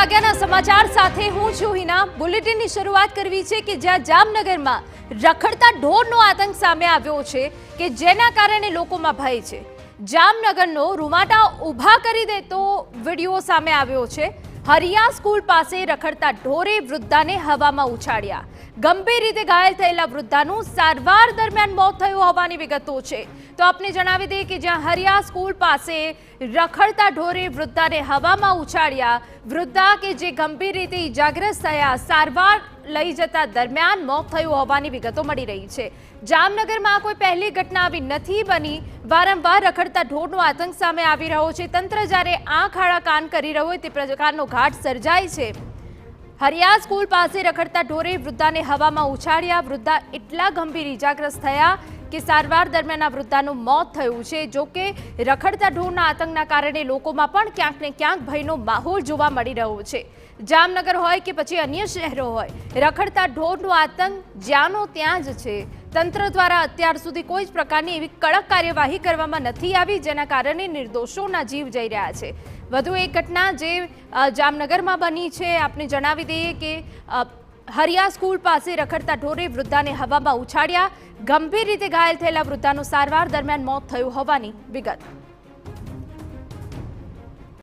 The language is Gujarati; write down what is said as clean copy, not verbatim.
વાગ્યાના સમાચાર સાથે હું છું હિના। બુલેટિનની શરૂઆત કરવી છે કે જ્યાં જામનગરમાં રખડતા ઢોરનો આતંક સામે આવ્યો છે કે જેના કારણે લોકોમાં ભય છે। જામનગરનો રૂવાટા ઊભા કરી દેતો વિડીયો સામે આવ્યો છે। હરિયા સ્કૂલ પાસે રખડતા ઢોરે વૃદ્ધાને હવામાં ઉછાળ્યા। ગંભીર રીતે ઘાયલ થયેલા વૃદ્ધાનું સારવાર દરમિયાન મોત થયું હોવાની વિગતો છે। તો આપને જણાવી દઈએ કે જ્યાં હરિયા સ્કૂલ પાસે રખડતા ઢોરે વૃદ્ધાને હવામાં ઉછાળ્યા। વૃદ્ધા કે જે ગંભીર રીતે ઇજાગ્રસ્ત થયા, સારવાર લઈ જતા દરમિયાન મોત થયું હોવાની વિગતો મળી રહી છે। જામનગરમાં કોઈ પહેલી ઘટના આવી નથી બની। વારંવાર રખડતા ઢોરનો આતંક સામે આવી રહ્યો છે। તંત્ર જ્યારે આંખ આડા કાન કરી રહ્યો હોય તે પ્રકારનો ઘાટ સર્જાય છે। હરિયા સ્કૂલ પાસે રખડતા ઢોરે વૃદ્ધાને હવામાં ઉછાળ્યા। વૃદ્ધા એટલા ગંભીર ઇજાગ્રસ્ત થયા કે સારવાર દરમિયાન આ વૃદ્ધાનું મોત થયું છે। જો કે રખડતા ઢોરના આતંકના કારણે લોકોમાં પણ ક્યાંક ને ક્યાંક ભયનો માહોલ જોવા મળી રહ્યો છે। જામનગર હોય કે પછી અન્ય શહેરો હોય, રખડતા ઢોરનો આતંક જ્યાંનો ત્યાં જ છે। તંત્ર દ્વારા અત્યાર સુધી કોઈ જ પ્રકારની એવી કડક કાર્યવાહી કરવામાં નથી આવી, જેના કારણે નિર્દોષોના જીવ જઈ રહ્યા છે। વધુ એક ઘટના જે જામનગરમાં બની છે, આપને જણાવી દઈએ કે હરિયા સ્કૂલ પાસે રખડતા ઢોરે વૃદ્ધાને હવામાં ઉછાળ્યા। ગંભીર રીતે ઘાયલ થયેલા વૃદ્ધાનું સારવાર દરમિયાન મોત થયું હોવાની વિગત।